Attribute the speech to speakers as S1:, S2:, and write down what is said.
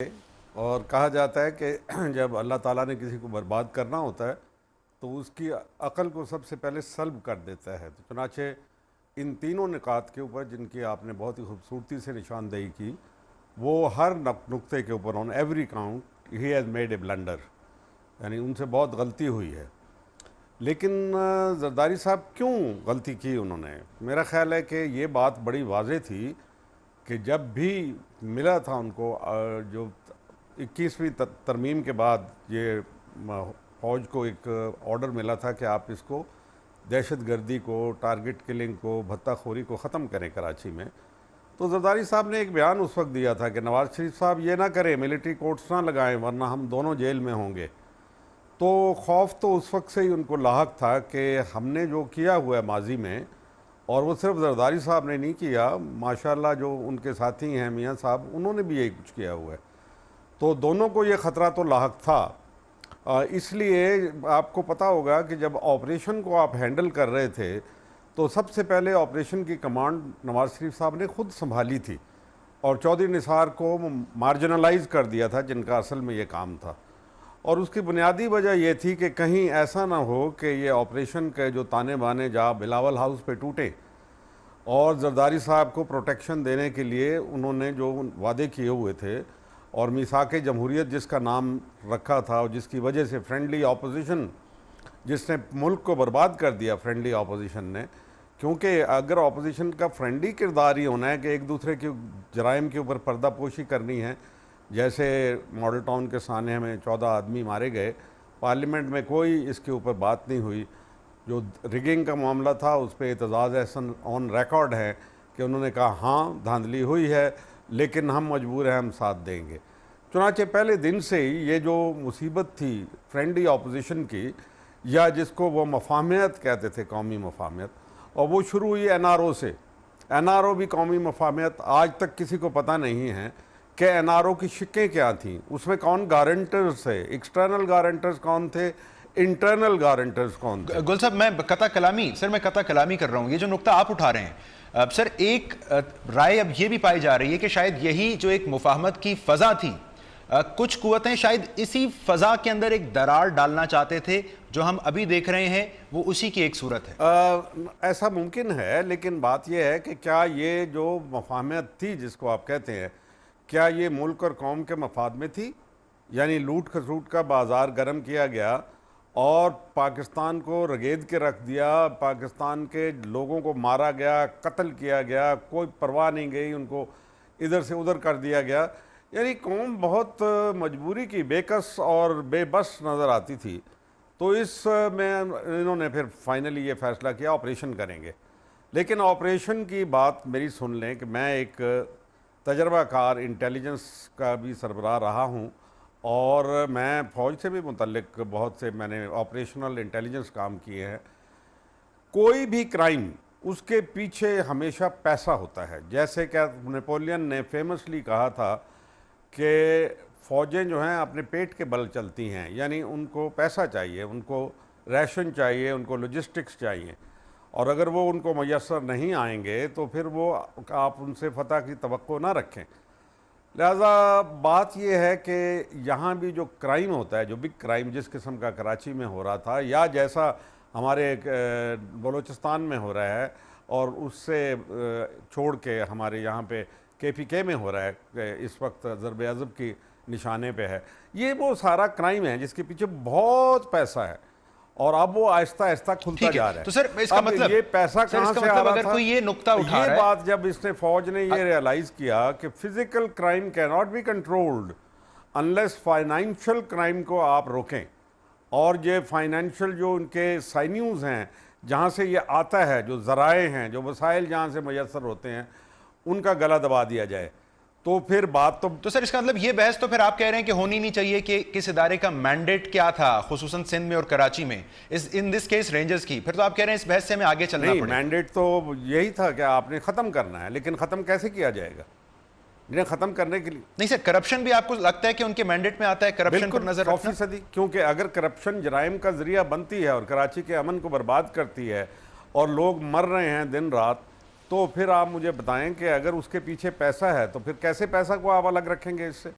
S1: और कहा जाता है कि जब अल्लाह ताला ने किसी को बर्बाद करना होता है तो उसकी अक़ल को सबसे पहले सल्ब कर देता है। तो चुनाचे इन तीनों निकात के ऊपर जिनकी आपने बहुत ही खूबसूरती से निशानदेही की, वो हर नुक्ते के ऊपर on every count he has made a blunder, यानी उनसे बहुत गलती हुई है। लेकिन जरदारी साहब क्यों गलती की उन्होंने? मेरा ख़्याल है कि ये बात बड़ी वाज़ेह थी कि जब भी मिला था उनको जो 21वीं तरमीम के बाद ये फ़ौज को एक ऑर्डर मिला था कि आप इसको दहशत गर्दी को, टारगेट किलिंग को, भत्ताखोरी को ख़त्म करें कराची में, तो जरदारी साहब ने एक बयान उस वक्त दिया था कि नवाज़ शरीफ साहब ये ना करें, मिलिट्री कोर्ट्स ना लगाएं वरना हम दोनों जेल में होंगे। तो खौफ तो उस वक्त से ही उनको लाहक था कि हमने जो किया हुआ है माजी में, और वो सिर्फ जरदारी साहब ने नहीं किया, माशाल्लाह जो उनके साथी हैं मियाँ साहब, उन्होंने भी यही कुछ किया हुआ है। तो दोनों को ये ख़तरा तो लाहक था। इसलिए आपको पता होगा कि जब ऑपरेशन को आप हैंडल कर रहे थे तो सबसे पहले ऑपरेशन की कमांड नवाज़ शरीफ साहब ने खुद संभाली थी और चौधरी निसार को मार्जिनलाइज कर दिया था, जिनका असल में ये काम था। और उसकी बुनियादी वजह यह थी कि कहीं ऐसा ना हो कि ये ऑपरेशन के जो ताने बाने जहाँ बिलावल हाउस पे टूटे, और जरदारी साहब को प्रोटेक्शन देने के लिए उन्होंने जो वादे किए हुए थे और मीसाके जमहूरियत जिसका नाम रखा था और जिसकी वजह से फ्रेंडली अपोजिशन, जिसने मुल्क को बर्बाद कर दिया फ्रेंडली अपोजिशन ने, क्योंकि अगर अपोजिशन का फ्रेंडली किरदार ही होना है कि एक दूसरे के जराइम के ऊपर पर्दापोशी करनी है, जैसे मॉडल टाउन के सामने में 14 आदमी मारे गए, पार्लियामेंट में कोई इसके ऊपर बात नहीं हुई। जो रिगिंग का मामला था उस पर एतजाज़ एहसन ऑन रिकॉर्ड है कि उन्होंने कहा हाँ धांधली हुई है लेकिन हम मजबूर हैं, हम साथ देंगे। चुनांचे पहले दिन से ही ये जो मुसीबत थी फ्रेंडली अपोजिशन की, या जिसको वो मफाहमियत कहते थे, कौमी मफाहमियत, और वो शुरू हुई NRO से। NRO भी कौमी मफाहमियत, आज तक किसी को पता नहीं है कि NRO की शिक्कें क्या थीं, उसमें कौन गारंटर्स थे, एक्सटर्नल गारंटर्स कौन थे, इंटरनल गारंटर्स कौन थे।
S2: गुल साहब मैं कता कलामी कर रहा हूँ, ये जो नुक्ता आप उठा रहे हैं सर, एक राय अब ये भी पाई जा रही है कि शायद यही जो एक मुफाहमत की फ़ज़ा थी, कुछ कुव्वतें शायद इसी फ़ज़ा के अंदर एक दरार डालना चाहते थे, जो हम अभी देख रहे हैं वो उसी की एक सूरत है।
S1: ऐसा मुमकिन है, लेकिन बात यह है कि क्या ये जो मुफाहमत थी जिसको आप कहते हैं, क्या ये मुल्क और कौम के मफाद में थी? यानी लूट खसूट का बाज़ार गर्म किया गया और पाकिस्तान को रगेद के रख दिया, पाकिस्तान के लोगों को मारा गया, कत्ल किया गया, कोई परवाह नहीं गई, उनको इधर से उधर कर दिया गया। यानी कौम बहुत मजबूरी की बेकस और बेबस नज़र आती थी। तो इस में इन्होंने फिर फाइनली ये फ़ैसला किया ऑपरेशन करेंगे। लेकिन ऑपरेशन की बात मेरी सुन लें कि मैं एक तजर्बाकार इंटेलिजेंस का भी सरबराह रहा हूँ और मैं फ़ौज से भी मुतल्लिक बहुत से मैंने ऑपरेशनल इंटेलिजेंस काम किए हैं। कोई भी क्राइम, उसके पीछे हमेशा पैसा होता है। जैसे क्या नेपोलियन ने फेमसली कहा था कि फ़ौजें जो हैं अपने पेट के बल चलती हैं, यानी उनको पैसा चाहिए, उनको राशन चाहिए, उनको लॉजिस्टिक्स चाहिए, और अगर वो उनको मैसर नहीं आएंगे तो फिर वो आप उनसे फतह की तवक्को ना रखें। लिहाजा बात यह है कि यहाँ भी जो क्राइम होता है, जो बिग क्राइम जिस किस्म का कराची में हो रहा था, या जैसा हमारे बलूचिस्तान में हो रहा है और उससे छोड़ के हमारे यहाँ पे KPK में हो रहा है, इस वक्त ज़रब अज़ब की निशाने पे है, ये वो सारा क्राइम है जिसके पीछे बहुत पैसा है और अब वो आहिस्ता आहिस्ता खुलता जा रहा है।
S2: तो सर इसका मतलब
S1: ये पैसा कहाँ से आ रहा
S2: अगर
S1: था?
S2: कोई ये नुक्ता उठा
S1: ये
S2: रहा
S1: बात जब इसने फ़ौज ने ये रियलाइज़ किया कि physical crime can not be controlled unless financial crime को आप रोकें, और ये फाइनेंशियल जो उनके साइन्यूज़ हैं जहाँ से ये आता है, जो ज़राए हैं, जो वसाइल जहाँ से मैसर होते हैं, उनका गला दबा दिया जाए, तो फिर बात तो
S2: सर इसका मतलब ये बहस तो फिर आप कह रहे हैं कि होनी नहीं चाहिए कि किस इदारे का मैंडेट क्या था, खुसूसन सिंध में और कराची में, इन दिस केस रेंजर्स की, फिर तो आप कह रहे हैं इस बहस से हमें आगे चलना पड़ेगा।
S1: मैंडेट तो यही था कि आपने ख़त्म करना है, लेकिन ख़त्म कैसे किया जाएगा? इन्हें ख़त्म करने के लिए
S2: नहीं सर, करप्शन भी आपको लगता है कि उनके मैंडेट में आता है? करप्शन पर नजर रखना
S1: 100%, क्योंकि अगर करप्शन जराइम का जरिया बनती है और कराची के अमन को बर्बाद करती है और लोग मर रहे हैं दिन रात, तो फिर आप मुझे बताएं कि अगर उसके पीछे पैसा है तो फिर कैसे पैसा को आप अलग रखेंगे इससे?